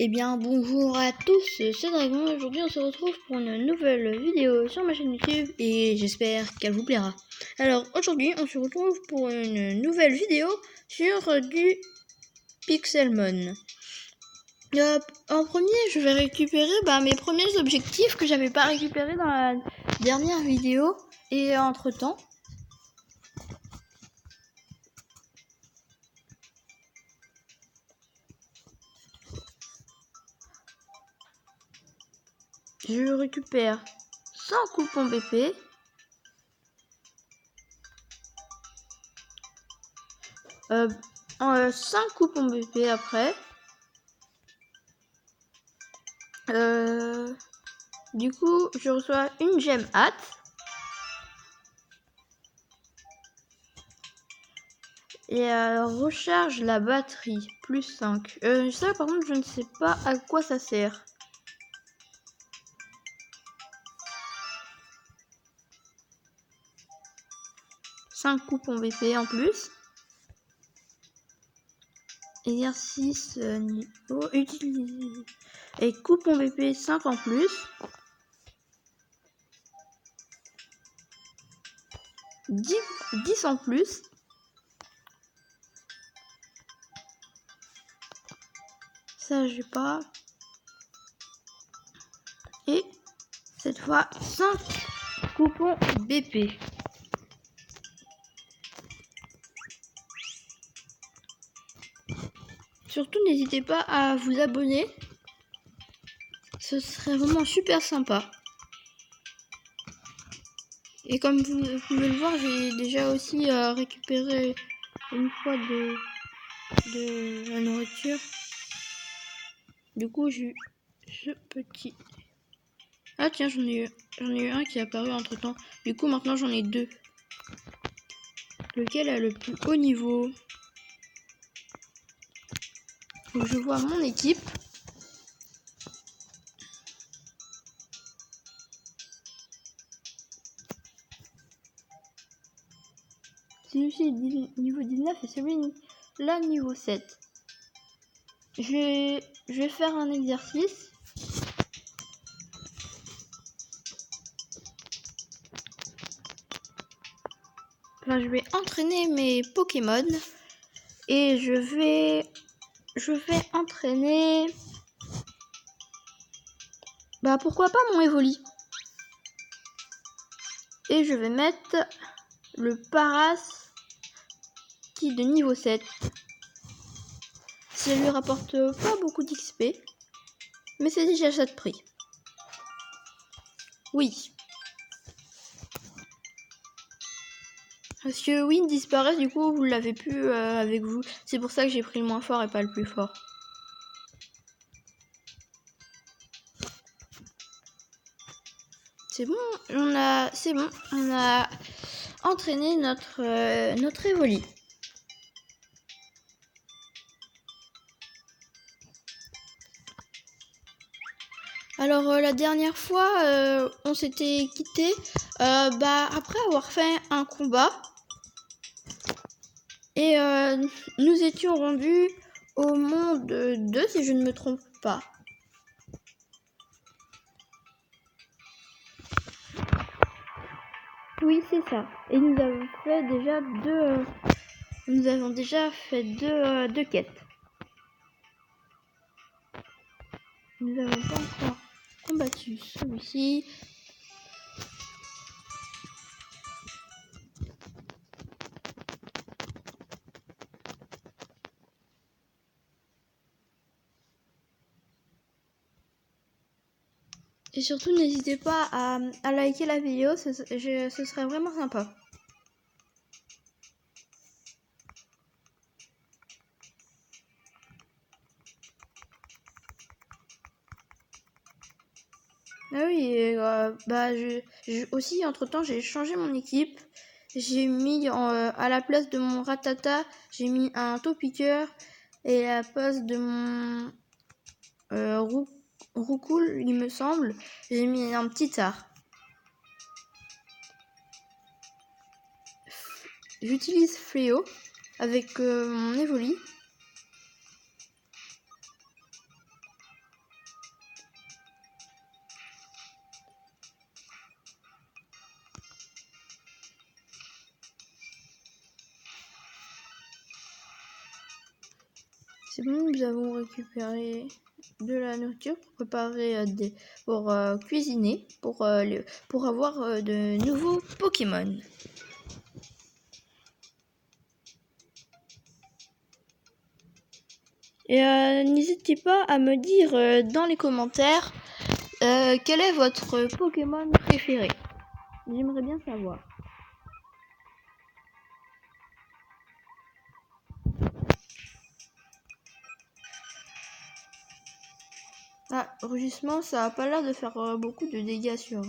Eh bien bonjour à tous, c'est Dragon. Aujourd'hui on se retrouve pour une nouvelle vidéo sur ma chaîne YouTube et j'espère qu'elle vous plaira. Alors aujourd'hui on se retrouve pour une nouvelle vidéo sur du Pixelmon. En premier je vais récupérer mes premiers objectifs que j'avais pas récupérés dans la dernière vidéo et entre temps je récupère 100 coupons BP. 5 coupons BP après. Du coup, je reçois une gemme hâte. Et recharge la batterie, plus 5. Ça, par contre, je ne sais pas à quoi ça sert. « 5 coupons BP en plus. Exercice niveau utilisé. Et coupons BP 5 en plus. 10 en plus. Ça, j'ai pas. Et cette fois, 5 coupons BP. Surtout, n'hésitez pas à vous abonner. Ce serait vraiment super sympa. Et comme vous pouvez le voir, j'ai déjà aussi récupéré une fois de la nourriture. Du coup, j'ai ce petit. Ah tiens, j'en ai eu un qui est apparu entre temps. Du coup, maintenant j'en ai deux. Lequel a le plus haut niveau? Donc, je vois mon équipe. Celui-ci est niveau 19 et celui-là niveau 7. Je vais faire un exercice. Enfin, je vais entraîner mes Pokémon. Et je vais entraîner... pourquoi pas mon Evoli. Et je vais mettre le Paras qui est de niveau 7. Ça lui rapporte pas beaucoup d'XP. Mais c'est déjà ça de prix. Oui. Parce que Win disparaît, du coup vous l'avez plus avec vous. C'est pour ça que j'ai pris le moins fort et pas le plus fort. C'est bon, on a entraîné notre Evoli. Alors la dernière fois, on s'était quitté après avoir fait un combat. Et nous étions rendus au monde 2, si je ne me trompe pas. Oui, c'est ça. Et nous avons fait déjà deux quêtes. Nous n'avons pas encore combattu celui-ci. Et surtout, n'hésitez pas à liker la vidéo, ce serait vraiment sympa. Ah oui, aussi, entre-temps, j'ai changé mon équipe. J'ai mis à la place de mon Ratata, j'ai mis un Topiqueur. Et à la place de mon Roucoule, il me semble, j'ai mis un petit Tsar. J'utilise Fléau avec mon Evoli. C'est bon, nous avons récupéré de la nourriture pour préparer pour cuisiner, pour avoir de nouveaux Pokémon. Et n'hésitez pas à me dire dans les commentaires quel est votre Pokémon préféré. J'aimerais bien savoir. Ah, rugissement, ça a pas l'air de faire beaucoup de dégâts sur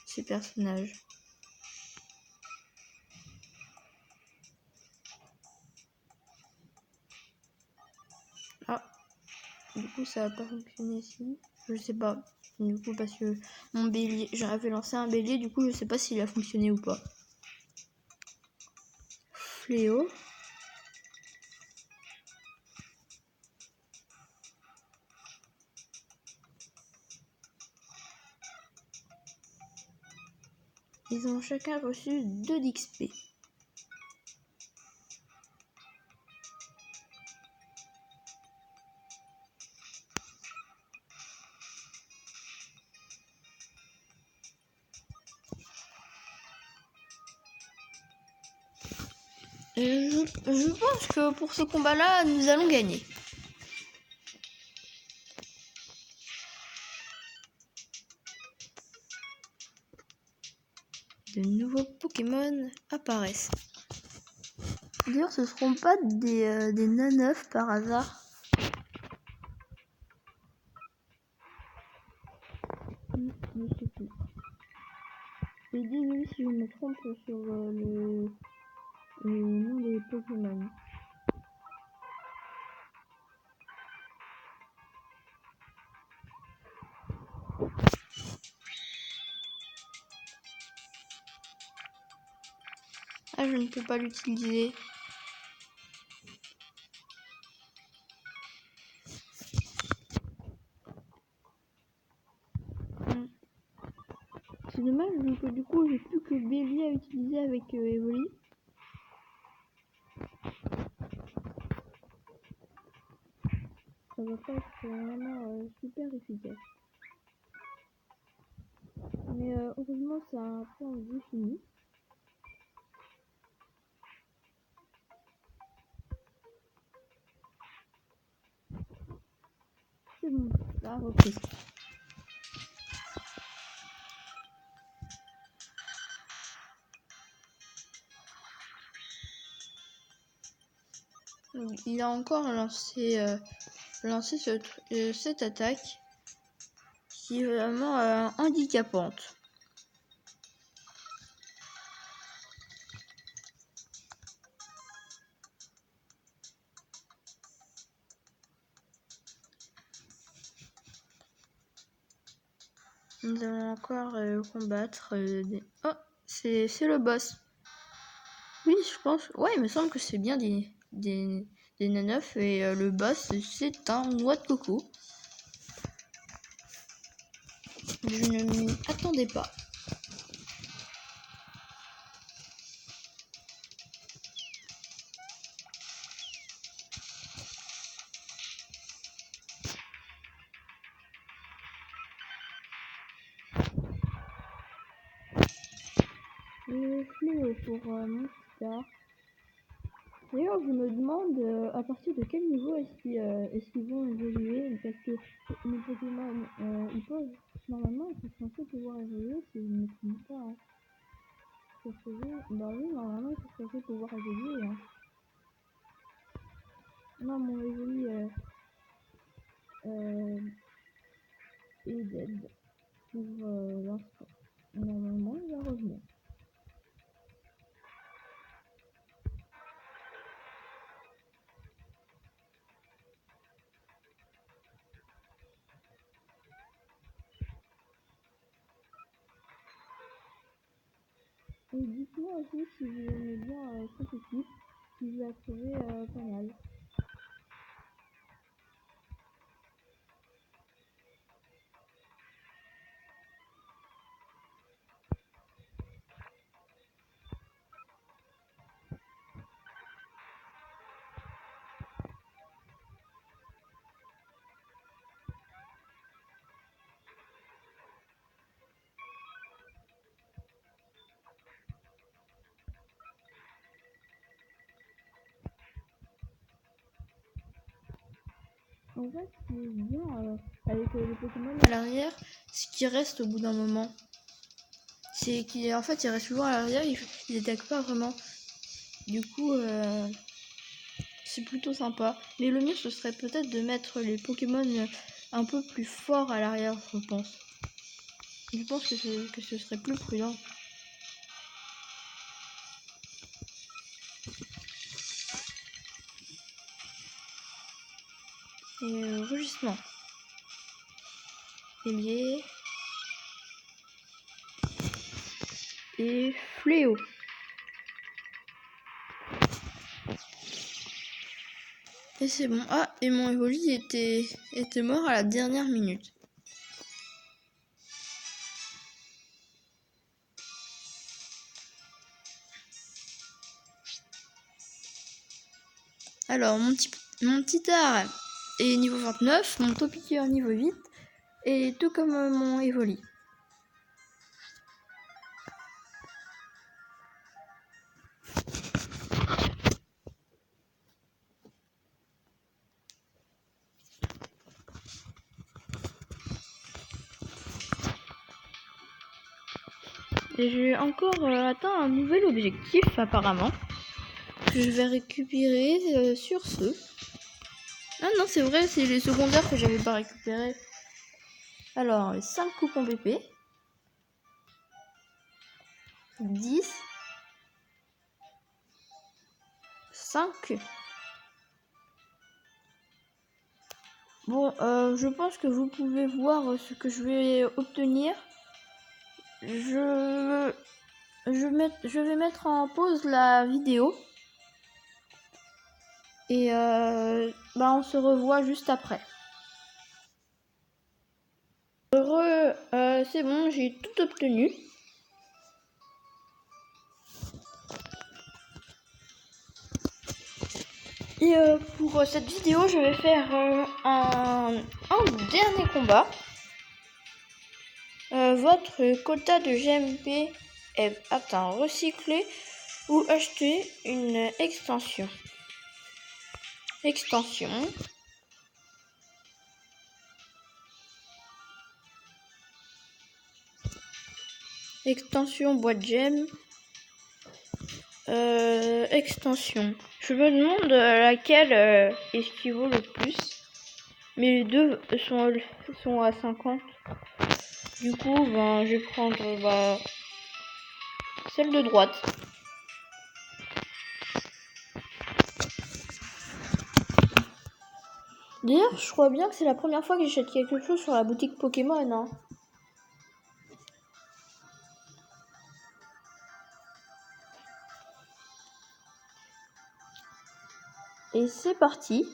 ces personnages. Ah, du coup, ça va pas fonctionner ici. Je sais pas. Du coup, parce que mon bélier, j'avais lancé un bélier, du coup, je sais pas s'il a fonctionné ou pas. Fléau. Ils ont chacun reçu 2 d'XP. Je pense que pour ce combat-là, nous allons gagner. De nouveaux Pokémon apparaissent. D'ailleurs, ce seront pas des Nanœufs par hasard. Je sais plus. Et désolé si je me trompe sur le nom des Pokémon. Ah, je ne peux pas l'utiliser. C'est dommage, donc du coup j'ai plus que Bélier à utiliser avec Evoli. Ça va pas être vraiment super efficace. Mais heureusement c'est un point de vue fini. C'est bon, ça a repris. Il a encore lancé cette attaque qui est vraiment handicapante. Nous allons encore combattre Oh, c'est le boss. Oui, je pense. Ouais, il me semble que c'est bien des Nanœufs et le boss, c'est un noix de coco. Je ne m'y attendais pas. Le fléau pour mon star. D'ailleurs, je me demande à partir de quel niveau est-ce qu'ils vont évoluer, parce que les Pokémon, ils peuvent, normalement, ils sont censés pouvoir évoluer, si je ne me trompe pas. Hein. Bah oui, normalement, ils sont censés pouvoir évoluer. Hein. Non, mon Evoli est dead pour l'instant. Normalement, il va revenir. Et dites-moi aussi si vous aimez bien cette équipe, si vous la trouvez pas mal. En fait, ce qui est bien avec les Pokémon à l'arrière, ce qui reste au bout d'un moment, c'est qu'en fait, ils restent toujours à l'arrière, ils attaquent pas vraiment. Du coup, c'est plutôt sympa. Mais le mieux, ce serait peut-être de mettre les Pokémon un peu plus forts à l'arrière, je pense. Je pense que ce serait plus prudent. Et rugissement. Ailier. Et fléau. Et c'est bon. Ah, et mon Evoli était mort à la dernière minute. Alors, mon petit art est niveau 29, mon Topiqueur niveau 8, et tout comme mon Evoli. Et j'ai encore atteint un nouvel objectif apparemment, que je vais récupérer sur ce. Ah non, c'est vrai, c'est les secondaires que j'avais pas récupérés. Alors, 5 coupons PP. 10. 5. Bon, je pense que vous pouvez voir ce que je vais obtenir. Je vais mettre en pause la vidéo. Et on se revoit juste après. Heureux, c'est bon, j'ai tout obtenu. Et pour cette vidéo, je vais faire un dernier combat. Votre quota de GMP est atteint. Recycler ou acheter une extension. Extension boîte gemme. Extension. Je me demande laquelle est ce qui vaut le plus. Mais les deux sont à 50. Du coup, je vais prendre celle de droite. D'ailleurs, je crois bien que c'est la première fois que j'achète quelque chose sur la boutique Pokémon. Hein. Et c'est parti.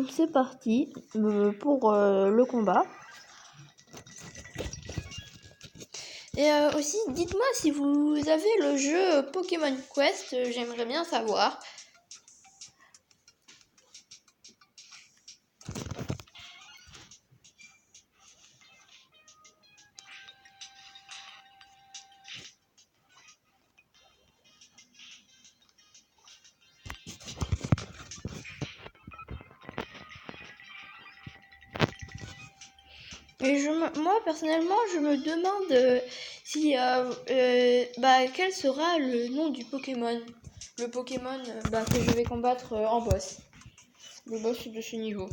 C'est parti pour le combat. Et aussi, dites-moi si vous avez le jeu Pokémon Quest, j'aimerais bien savoir. Et moi personnellement, je me demande si quel sera le nom du Pokémon. Le Pokémon que je vais combattre en boss. Le boss de ce niveau.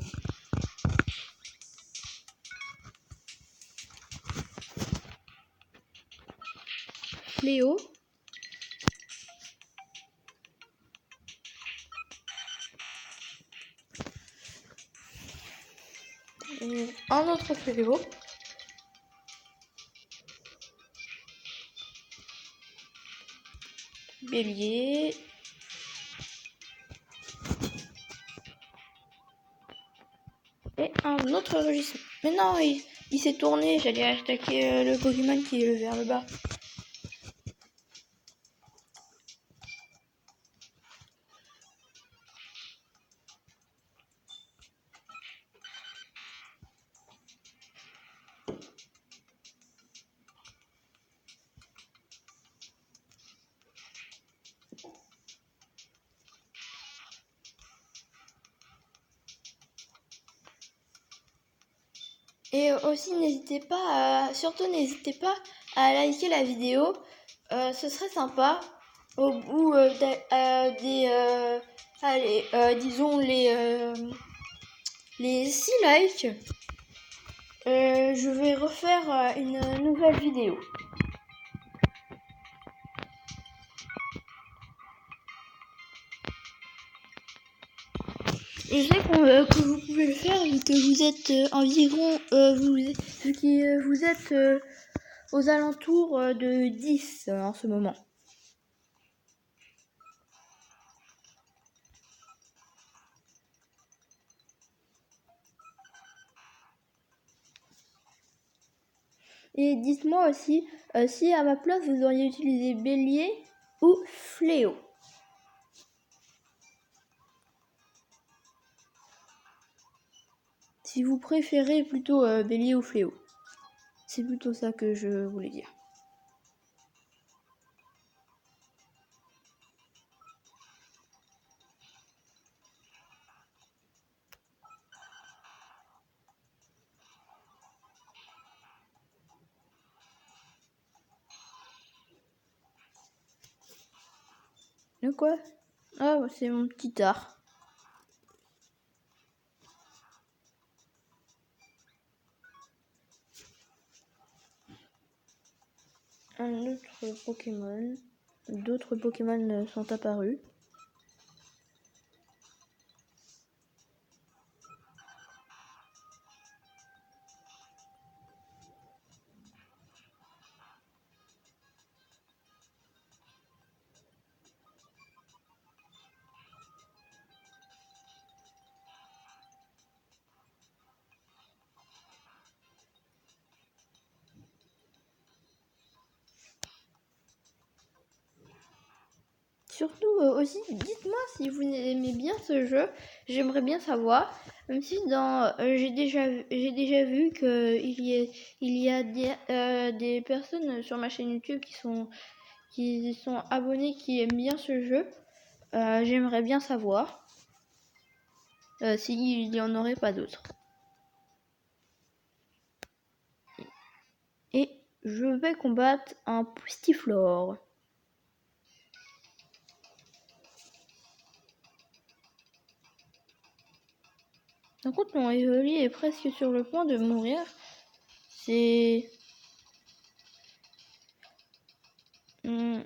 Léo. Un autre Fléau. Bélier. Et un autre rugissement. Mais non, Il s'est tourné, j'allais attaquer le Pokémon qui est vers le bas. Et aussi surtout n'hésitez pas à liker la vidéo, ce serait sympa. Au bout disons les 6 likes, je vais refaire une nouvelle vidéo. Je sais que vous pouvez le faire vu que vous êtes environ vous êtes aux alentours de 10 en ce moment. Et dites-moi aussi si à ma place vous auriez utilisé bélier ou fléau. Si vous préférez plutôt bélier ou fléau. C'est plutôt ça que je voulais dire. De quoi? Ah, c'est mon petit art. Un autre Pokémon. D'autres Pokémon sont apparus. Surtout aussi, dites-moi si vous aimez bien ce jeu. J'aimerais bien savoir. Même si j'ai déjà vu que il y a des personnes sur ma chaîne YouTube qui sont abonnés, qui aiment bien ce jeu. J'aimerais bien savoir s'il n'y en aurait pas d'autres. Et je vais combattre un Pustiflore. Par contre, mon Evoli est presque sur le point de mourir. C'est un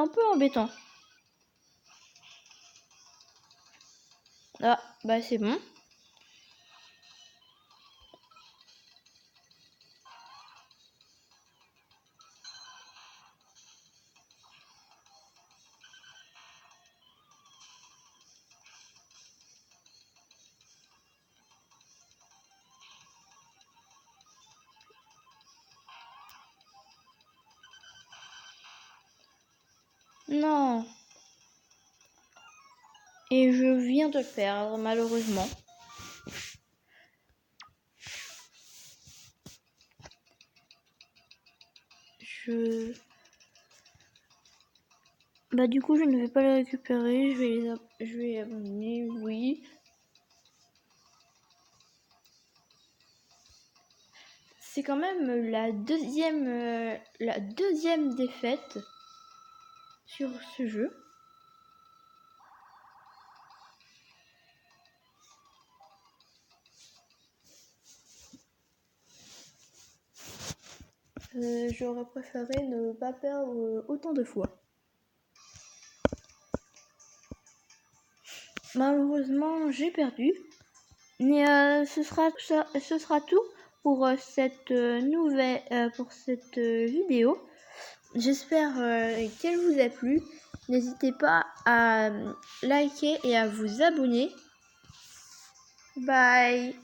peu embêtant. Ah, bah c'est bon. Non. Et je viens de perdre, malheureusement. Bah du coup, je ne vais pas les récupérer. Je vais les abandonner, oui. C'est quand même la deuxième défaite sur ce jeu. J'aurais préféré ne pas perdre autant de fois. Malheureusement, j'ai perdu. Mais ce sera tout pour cette vidéo. J'espère qu'elle vous a plu. N'hésitez pas à liker et à vous abonner. Bye.